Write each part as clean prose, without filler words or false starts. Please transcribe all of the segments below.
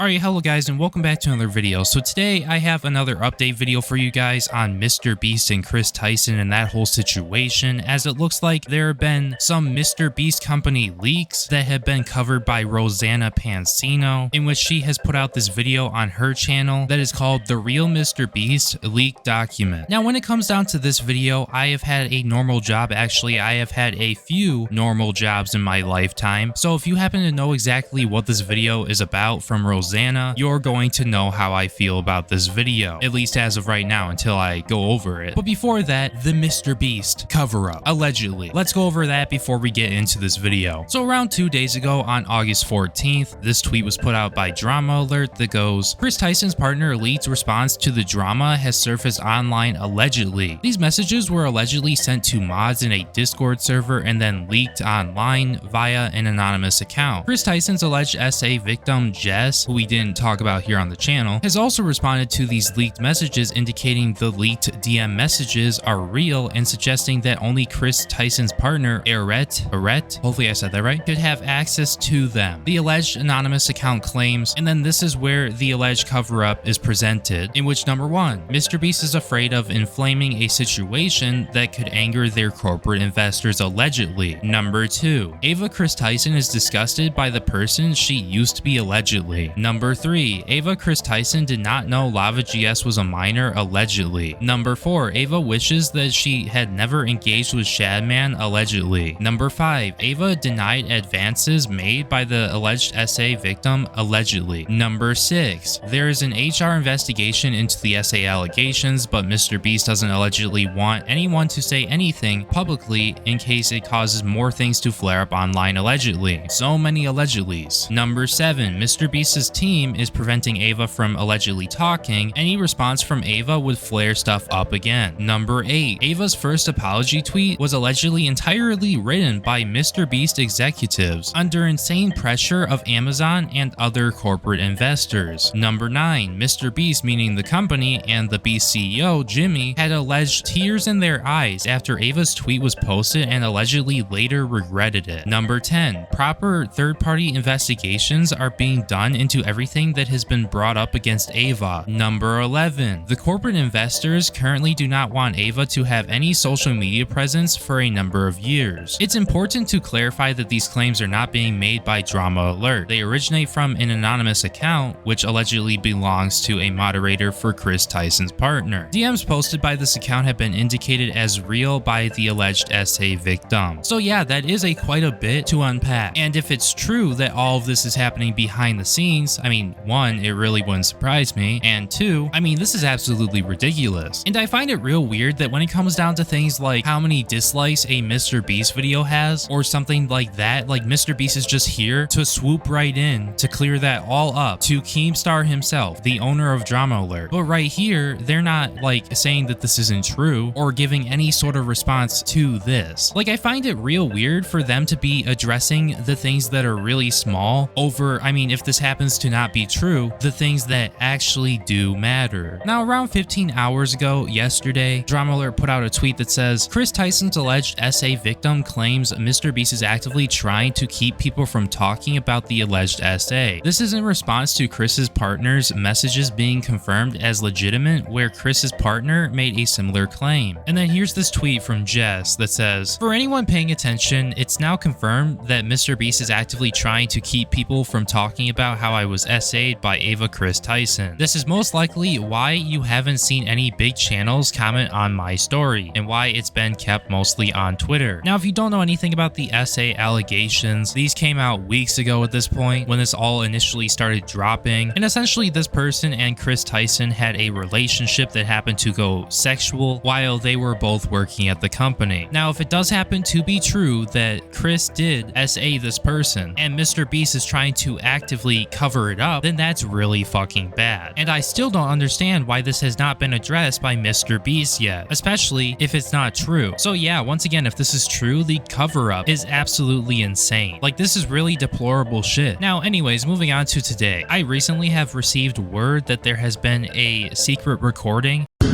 Alright, hello guys and welcome back to another video. So today I have another update video for you guys on MrBeast and Kris Tyson and that whole situation, as it looks like there have been some MrBeast company leaks that have been covered by Rosanna Pansino, in which she has put out this video on her channel that is called The Real MrBeast Leak Document. Now when it comes down to this video, I have had a normal job. Actually, I have had a few normal jobs in my lifetime. So if you happen to know exactly what this video is about from Rosanna, you're going to know how I feel about this video, at least as of right now until I go over it. But before that, the MrBeast cover-up, allegedly. Let's go over that before we get into this video. So around 2 days ago on August 14th, this tweet was put out by Drama Alert that goes, Kris Tyson's partner leaked response to the drama has surfaced online allegedly. These messages were allegedly sent to mods in a Discord server and then leaked online via an anonymous account. Kris Tyson's alleged SA victim Jess, who we didn't talk about here on the channel, has also responded to these leaked messages, indicating the leaked DM messages are real and suggesting that only Kris Tyson's partner, Arette, hopefully I said that right, could have access to them. The alleged anonymous account claims, and then this is where the alleged cover-up is presented, in which number 1, MrBeast is afraid of inflaming a situation that could anger their corporate investors allegedly. Number 2, Ava Kris Tyson is disgusted by the person she used to be allegedly. Number 3, Ava Kris Tyson did not know Lava GS was a minor allegedly. Number 4, Ava wishes that she had never engaged with Shadman allegedly. Number 5, Ava denied advances made by the alleged SA victim allegedly. Number 6, there is an HR investigation into the SA allegations, but MrBeast doesn't allegedly want anyone to say anything publicly in case it causes more things to flare up online allegedly. So many allegedlys. Number 7, MrBeast's team is preventing Ava from allegedly talking. Any response from Ava would flare stuff up again. Number 8, Ava's first apology tweet was allegedly entirely written by MrBeast executives under insane pressure of Amazon and other corporate investors. Number 9, MrBeast, meaning the company, and the Beast CEO, Jimmy, had alleged tears in their eyes after Ava's tweet was posted and allegedly later regretted it. Number 10, proper third-party investigations are being done into everything that has been brought up against Ava. Number 11, the corporate investors currently do not want Ava to have any social media presence for a number of years. It's important to clarify that these claims are not being made by Drama Alert. They originate from an anonymous account, which allegedly belongs to a moderator for Kris Tyson's partner. DMs posted by this account have been indicated as real by the alleged SA victim. So yeah, that is quite a bit to unpack. And if it's true that all of this is happening behind the scenes, I mean, 1, it really wouldn't surprise me, and 2, I mean, this is absolutely ridiculous. And I find it real weird that when it comes down to things like how many dislikes a MrBeast video has, or something like that, like MrBeast is just here to swoop right in to clear that all up to Keemstar himself, the owner of Drama Alert. But right here, they're not like saying that this isn't true or giving any sort of response to this. Like, I find it real weird for them to be addressing the things that are really small over, I mean, if this happens to not be true, the things that actually do matter. Now, around 15 hours ago, yesterday, Drama Alert put out a tweet that says, Kris Tyson's alleged SA victim claims MrBeast is actively trying to keep people from talking about the alleged SA. This is in response to Kris's partner's messages being confirmed as legitimate, where Kris's partner made a similar claim. And then here's this tweet from Jess that says, for anyone paying attention, it's now confirmed that MrBeast is actively trying to keep people from talking about how I was SA'd by Ava Kris Tyson. This is most likely why you haven't seen any big channels comment on my story, and why it's been kept mostly on Twitter. Now, if you don't know anything about the SA allegations, these came out weeks ago at this point, when this all initially started dropping, and essentially this person and Kris Tyson had a relationship that happened to go sexual while they were both working at the company. Now, if it does happen to be true that Kris did SA this person, and MrBeast is trying to actively cover it up, then that's really fucking bad. And I still don't understand why this has not been addressed by MrBeast yet, especially if it's not true. So yeah, once again, if this is true, the cover-up is absolutely insane. Like, this is really deplorable shit. Now, anyways, moving on to today. I recently have received word that there has been a secret recording. It's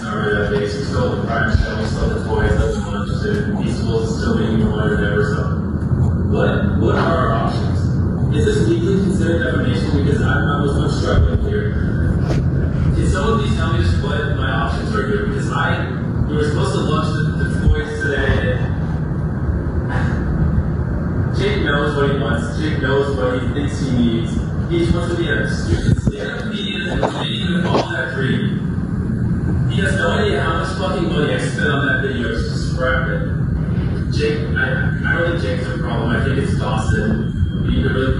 not really that big. So still the prime channel, still the toys, that's what I'm interested in. These schools still making more or whatever. So what are our options? Is this legally considered defamation We were supposed to launch the toys today. Jake knows what he wants. Jake knows what he thinks he needs. He just wants to be a stupid stand-up comedian and even all that free. He has no idea how much fucking money I spent on that video to scrap it. Jake, I don't think Jake's a problem. I think it's Dawson.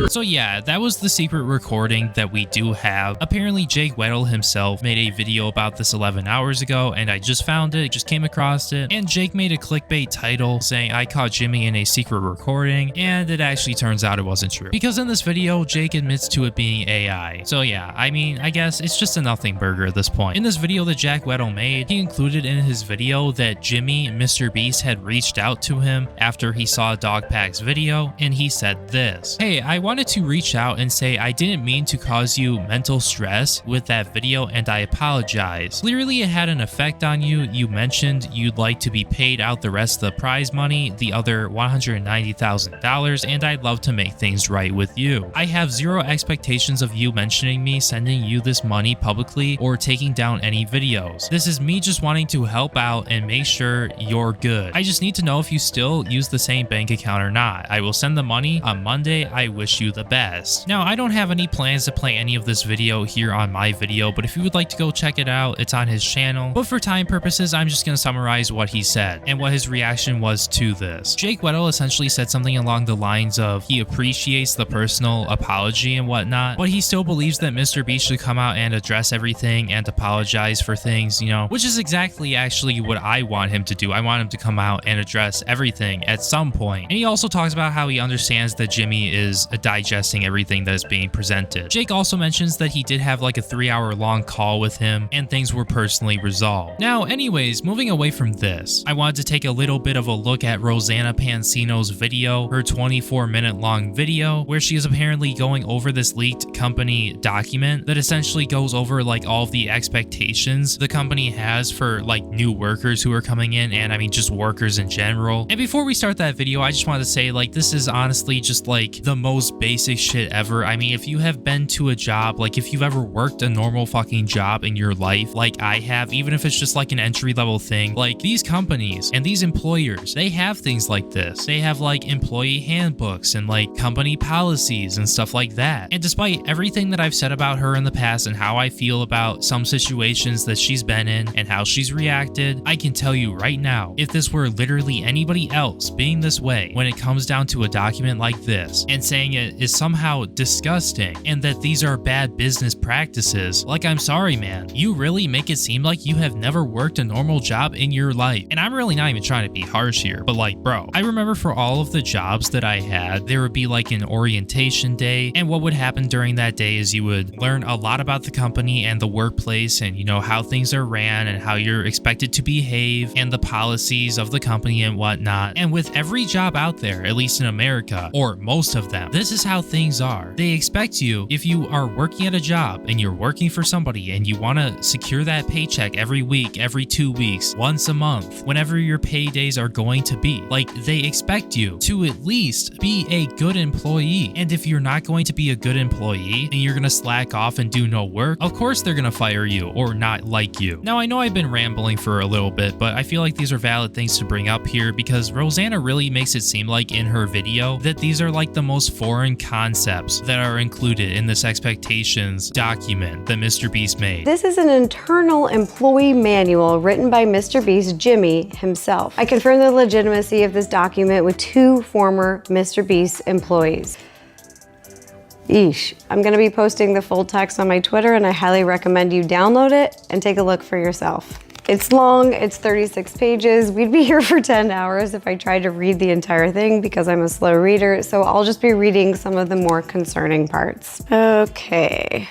So yeah, that was the secret recording that we do have. Apparently Jake Weddle himself made a video about this 11 hours ago, and I just found it, just came across it, and Jake made a clickbait title saying I caught Jimmy in a secret recording, and it actually turns out it wasn't true. Because in this video, Jake admits to it being AI. So yeah, I mean, I guess it's just a nothing burger at this point. In this video that Jack Weddle made, he included in his video that Jimmy, MrBeast, had reached out to him after he saw Dogpack's video, and he said this: "Hey, I wanted to reach out and say I didn't mean to cause you mental stress with that video and I apologize. Clearly it had an effect on you. You mentioned you'd like to be paid out the rest of the prize money, the other $190,000, and I'd love to make things right with you. I have zero expectations of you mentioning me sending you this money publicly or taking down any videos. This is me just wanting to help out and make sure you're good. I just need to know if you still use the same bank account or not. I will send the money on Monday. I wish you the best." Now, I don't have any plans to play any of this video here on my video, but if you would like to go check it out, it's on his channel. But for time purposes, I'm just going to summarize what he said and what his reaction was to this. Jake Weddle essentially said something along the lines of he appreciates the personal apology and whatnot, but he still believes that MrBeast should come out and address everything and apologize for things, you know, which is exactly actually what I want him to do. I want him to come out and address everything at some point. And he also talks about how he understands that Jimmy is digesting everything that is being presented. Jake also mentions that he did have like a 3-hour long call with him and things were personally resolved. Now, anyways, moving away from this, I wanted to take a little bit of a look at Rosanna Pansino's video, her 24-minute long video, where she is apparently going over this leaked company document that essentially goes over like all of the expectations the company has for like new workers who are coming in, and I mean just workers in general. And before we start that video, I just wanted to say like this is honestly just like the most basic shit ever. I mean, if you have been to a job, like if you've ever worked a normal fucking job in your life, like I have, even if it's just like an entry-level thing, like these companies and these employers, they have things like this. They have like employee handbooks and like company policies and stuff like that. And despite everything that I've said about her in the past and how I feel about some situations that she's been in and how she's reacted, I can tell you right now, if this were literally anybody else being this way when it comes down to a document like this and saying it is somehow disgusting and that these are bad business practices, like I'm sorry man, you really make it seem like you have never worked a normal job in your life. And I'm really not even trying to be harsh here, but like bro, I remember for all of the jobs that I had, there would be like an orientation day, and what would happen during that day is you would learn a lot about the company and the workplace and you know how things are ran and how you're expected to behave and the policies of the company and whatnot. And with every job out there, at least in America, or most of them, this is how things are. They expect you, if you are working at a job and you're working for somebody and you want to secure that paycheck every week, every 2 weeks, once a month, whenever your paydays are going to be, like they expect you to at least be a good employee. And if you're not going to be a good employee and you're going to slack off and do no work, of course they're going to fire you or not like you. Now, I know I've been rambling for a little bit, but I feel like these are valid things to bring up here because Rosanna really makes it seem like in her video that these are like the most foreign concepts that are included in this expectations document that MrBeast made. This is an internal employee manual written by MrBeast Jimmy himself. I confirmed the legitimacy of this document with 2 former MrBeast employees. Eesh. I'm going to be posting the full text on my Twitter, and I highly recommend you download it and take a look for yourself. It's long, it's 36 pages. We'd be here for 10 hours if I tried to read the entire thing because I'm a slow reader, so I'll just be reading some of the more concerning parts. Okay.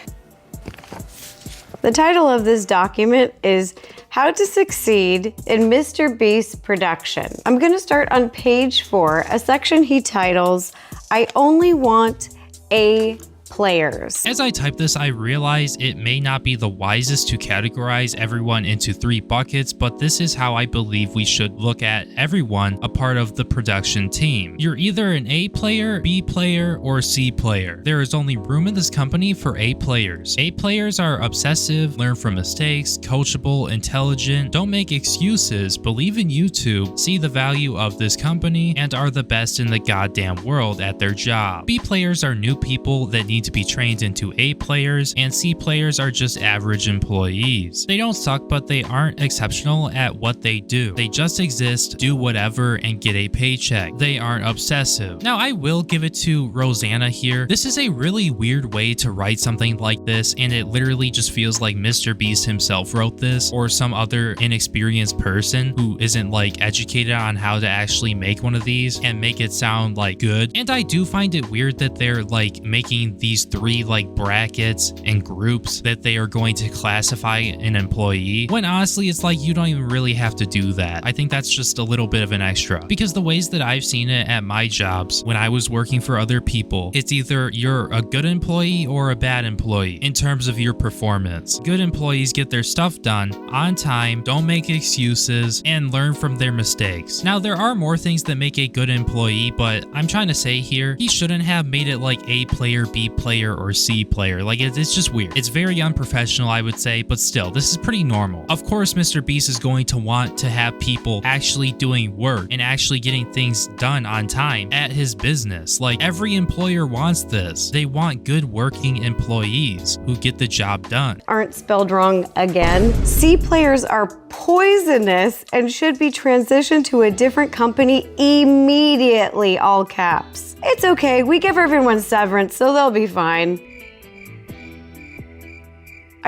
The title of this document is How to Succeed in MrBeast Production. I'm going to start on page 4, a section he titles, I only want A+. players. As I type this, I realize it may not be the wisest to categorize everyone into 3 buckets, but this is how I believe we should look at everyone a part of the production team. You're either an A player, B player, or C player. There is only room in this company for A players. A players are obsessive, learn from mistakes, coachable, intelligent, don't make excuses, believe in YouTube, see the value of this company, and are the best in the goddamn world at their job. B players are new people that need to be trained into A players, and C players are just average employees. They don't suck, but they aren't exceptional at what they do. They just exist, do whatever, and get a paycheck. They aren't obsessive. Now, I will give it to Rosanna here. This is a really weird way to write something like this, and it literally just feels like MrBeast himself wrote this, or some other inexperienced person who isn't like educated on how to actually make one of these and make it sound like good. And I do find it weird that they're like making these 3 like brackets and groups that they are going to classify an employee, when honestly it's like you don't even really have to do that. I think that's just a little bit of an extra, because the ways that I've seen it at my jobs when I was working for other people, it's either you're a good employee or a bad employee in terms of your performance. Good employees get their stuff done on time, don't make excuses, and learn from their mistakes. Now, there are more things that make a good employee, but I'm trying to say here, he shouldn't have made it like A player, B player, or C player. Like, it's just weird. It's very unprofessional, I would say, but still, this is pretty normal. Of course, MrBeast is going to want to have people actually doing work and actually getting things done on time at his business. Like, every employer wants this. They want good working employees who get the job done. Aren't spelled wrong again. C players are poisonous and should be transitioned to a different company immediately, all caps. It's okay, we give everyone severance, so they'll be fine.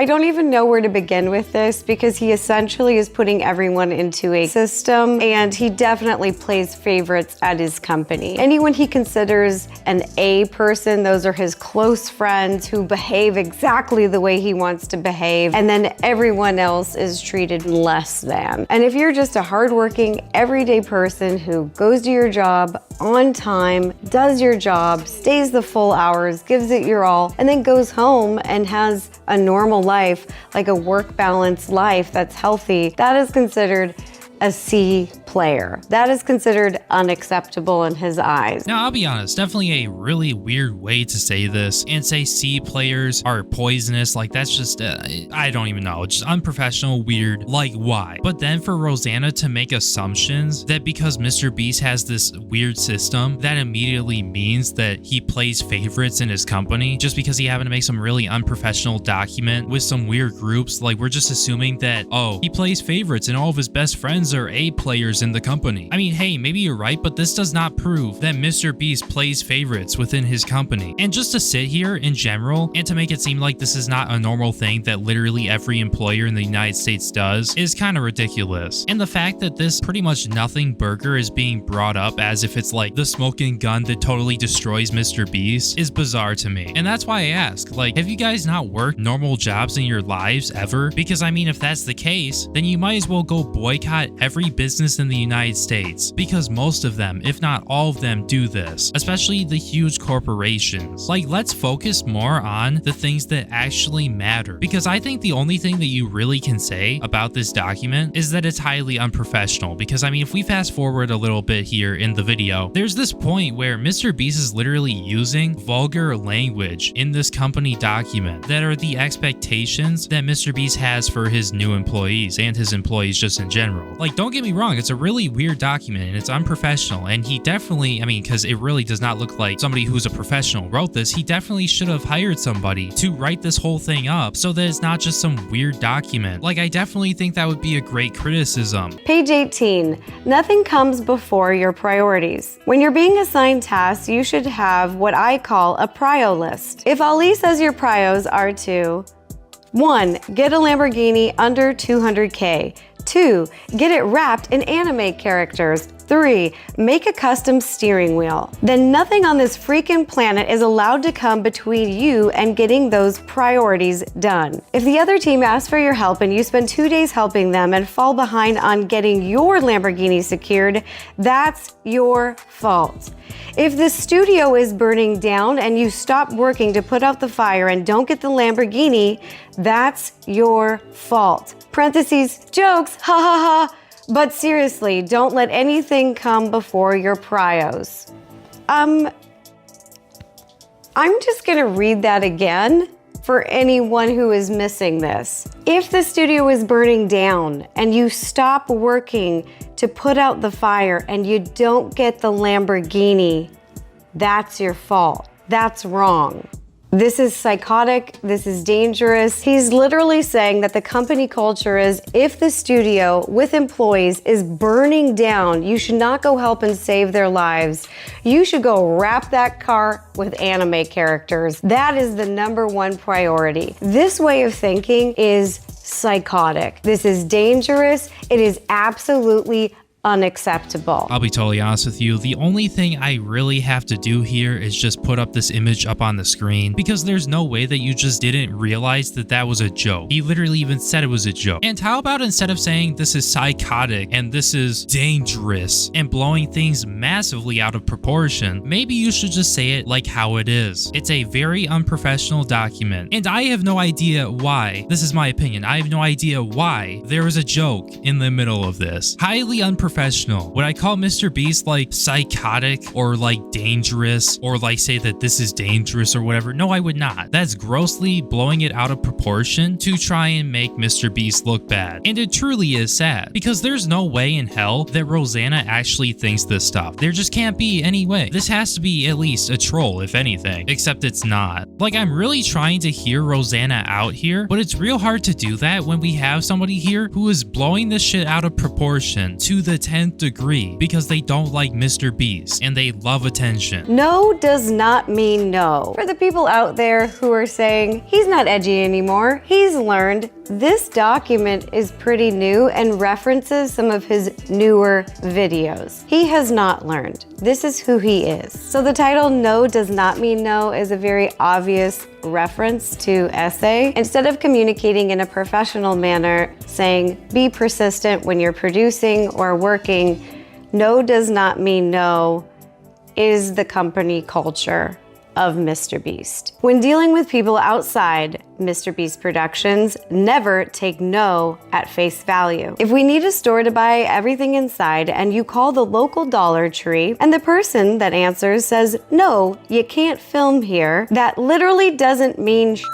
I don't even know where to begin with this, because he essentially is putting everyone into a system, and he definitely plays favorites at his company. Anyone he considers an A person, those are his close friends who behave exactly the way he wants to behave, and then everyone else is treated less than. And if you're just a hardworking, everyday person who goes to your job on time, does your job, stays the full hours, gives it your all, and then goes home and has a normal life, like a work balance life that's healthy, that is considered a C player. That is considered unacceptable in his eyes. Now, I'll be honest, definitely a really weird way to say this and say C players are poisonous. Like, that's just, I don't even know, just unprofessional, weird, like why? But then for Rosanna to make assumptions that because MrBeast has this weird system, that immediately means that he plays favorites in his company just because he happened to make some really unprofessional document with some weird groups. Like, we're just assuming that, oh, he plays favorites and all of his best friends are A players in the company. I mean, hey, maybe you're right, but this does not prove that MrBeast plays favorites within his company. And just to sit here in general and to make it seem like this is not a normal thing that literally every employer in the United States does is kind of ridiculous. And the fact that this pretty much nothing burger is being brought up as if it's like the smoking gun that totally destroys MrBeast is bizarre to me. And that's why I ask, like, have you guys not worked normal jobs in your lives ever? Because I mean, if that's the case, then you might as well go boycott every business in the United States, because most of them, if not all of them, do this, especially the huge corporations. Like, let's focus more on the things that actually matter, because I think the only thing that you really can say about this document is that it's highly unprofessional. Because I mean, if we fast forward a little bit here in the video, there's this point where MrBeast is literally using vulgar language in this company document that are the expectations that MrBeast has for his new employees and his employees just in general. Like, don't get me wrong, it's a really weird document and it's unprofessional, and he definitely, I mean, because it really does not look like somebody who's a professional wrote this, he definitely should have hired somebody to write this whole thing up so that it's not just some weird document. Like, I definitely think that would be a great criticism. Page 18, nothing comes before your priorities. When you're being assigned tasks, you should have what I call a prio list. If Ali says your prios are to 1. Get a Lamborghini under 200K. 2. Get it wrapped in anime characters. 3, make a custom steering wheel. Then nothing on this freaking planet is allowed to come between you and getting those priorities done. If the other team asks for your help and you spend 2 days helping them and fall behind on getting your Lamborghini secured, that's your fault. If the studio is burning down and you stop working to put out the fire and don't get the Lamborghini, that's your fault. Parentheses, jokes, ha ha ha. But seriously, don't let anything come before your prios. I'm just gonna read that again for anyone who is missing this. If the studio is burning down and you stop working to put out the fire and you don't get the Lamborghini, that's your fault. That's wrong. This is psychotic, this is dangerous. He's literally saying that the company culture is if the studio with employees is burning down, you should not go help and save their lives. You should go wrap that car with anime characters. That is the #1 priority. This way of thinking is psychotic. This is dangerous. It is absolutely unacceptable. I'll be totally honest with you, the only thing I really have to do here is just put up this image up on the screen, because there's no way that you just didn't realize that that was a joke. He literally even said it was a joke. And how about instead of saying this is psychotic and this is dangerous and blowing things massively out of proportion, maybe you should just say it like how it is. It's a very unprofessional document, and I have no idea why. This is my opinion. I have no idea why there was a joke in the middle of this. Highly unprofessional. Would I call MrBeast like psychotic or like dangerous or like say that this is dangerous or whatever? No, I would not. That's grossly blowing it out of proportion to try and make MrBeast look bad. And it truly is sad, because there's no way in hell that Rosanna actually thinks this stuff. There just can't be any way. This has to be at least a troll, if anything, except it's not. Like, I'm really trying to hear Rosanna out here, but it's real hard to do that when we have somebody here who is blowing this shit out of proportion to the 10th degree because they don't like MrBeast and they love attention. No does not mean no. For the people out there who are saying he's not edgy anymore, he's learned, this document is pretty new and references some of his newer videos. He has not learned. This is who he is. So the title "No does not mean no" is a very obvious reference to essay. Instead of communicating in a professional manner, saying be persistent when you're producing or working, no does not mean no is the company culture of MrBeast. When dealing with people outside MrBeast Productions, never take no at face value. If we need a store to buy everything inside and you call the local Dollar Tree and the person that answers says, no, you can't film here, that literally doesn't mean shit.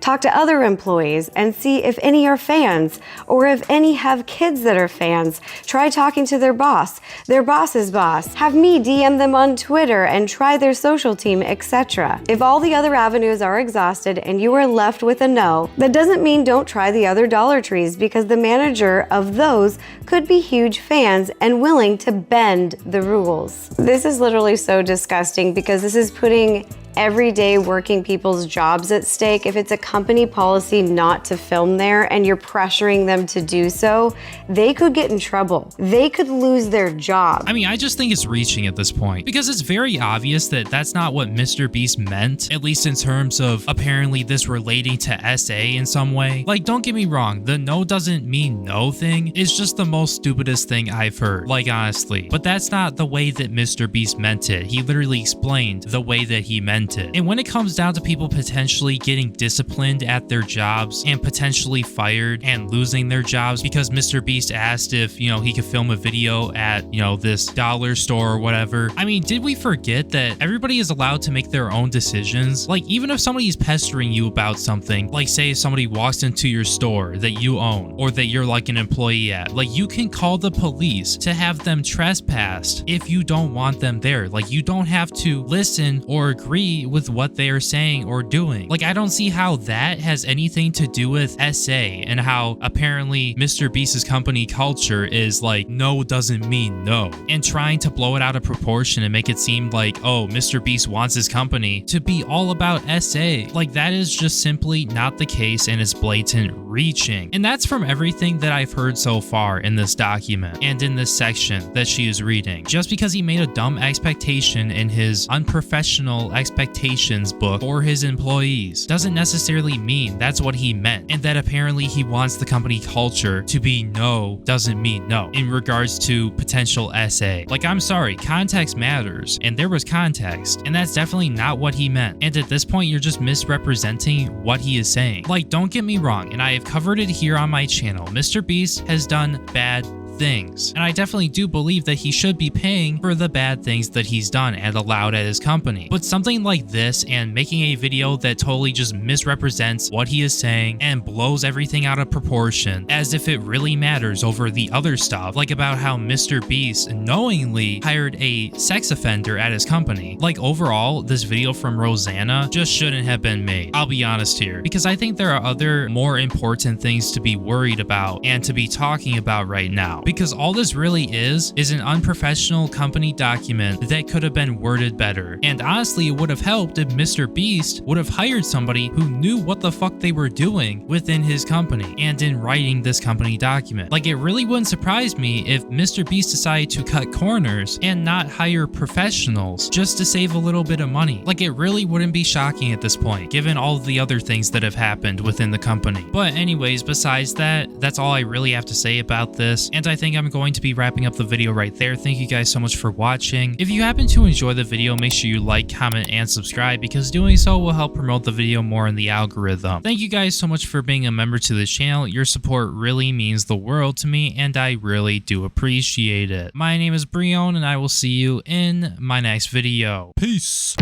Talk to other employees and see if any are fans, or if any have kids that are fans. Try talking to their boss's boss. Have me DM them on Twitter and try their social team, etc. If all the other avenues are exhausted and you are left with a no, that doesn't mean don't try the other Dollar Trees, because the manager of those could be huge fans and willing to bend the rules. This is literally so disgusting, because this is putting everyday working people's jobs at stake. If it's a company policy not to film there and you're pressuring them to do so, they could get in trouble. They could lose their job. I mean, I just think it's reaching at this point, because it's very obvious that that's not what MrBeast meant, at least in terms of apparently this relating to SA in some way. Like, don't get me wrong, the no doesn't mean no thing is just the most stupidest thing I've heard, like, honestly. But that's not the way that MrBeast meant it. He literally explained the way that he meant it. And when it comes down to people potentially getting disciplined at their jobs and potentially fired and losing their jobs because MrBeast asked if, you know, he could film a video at, you know, this dollar store or whatever. I mean, did we forget that everybody is allowed to make their own decisions? Like, even if somebody's pestering you about something, like say if somebody walks into your store that you own or that you're like an employee at, like you can call the police to have them trespassed if you don't want them there. Like, you don't have to listen or agree happy with what they are saying or doing. Like, I don't see how that has anything to do with SA and how apparently MrBeast's company culture is like no doesn't mean no, and trying to blow it out of proportion and make it seem like, oh, MrBeast wants his company to be all about SA. Like, that is just simply not the case, and it's blatant reaching. And that's from everything that I've heard so far in this document and in this section that she is reading. Just because he made a dumb expectation in his unprofessional expectations book for his employees doesn't necessarily mean that's what he meant, and that apparently he wants the company culture to be no doesn't mean no in regards to potential SA. Like, I'm sorry, context matters, and there was context, and that's definitely not what he meant. And at this point, you're just misrepresenting what he is saying. Like, don't get me wrong, and I have covered it here on my channel. MrBeast has done bad things, and I definitely do believe that he should be paying for the bad things that he's done and allowed at his company. But something like this and making a video that totally just misrepresents what he is saying and blows everything out of proportion as if it really matters over the other stuff, like about how MrBeast knowingly hired a sex offender at his company. Like, overall, this video from Rosanna just shouldn't have been made. I'll be honest here, because I think there are other more important things to be worried about and to be talking about right now. Because all this really is an unprofessional company document that could have been worded better. And honestly, it would have helped if MrBeast would have hired somebody who knew what the fuck they were doing within his company and in writing this company document. Like, it really wouldn't surprise me if MrBeast decided to cut corners and not hire professionals just to save a little bit of money. Like, it really wouldn't be shocking at this point, given all of the other things that have happened within the company. But anyways, besides that, that's all I really have to say about this. And I think I'm going to be wrapping up the video right there. Thank you guys so much for watching. If you happen to enjoy the video, make sure you like, comment, and subscribe, because doing so will help promote the video more in the algorithm. Thank you guys so much for being a member to the channel. Your support really means the world to me, and I really do appreciate it. My name is Breone, and I will see you in my next video. Peace.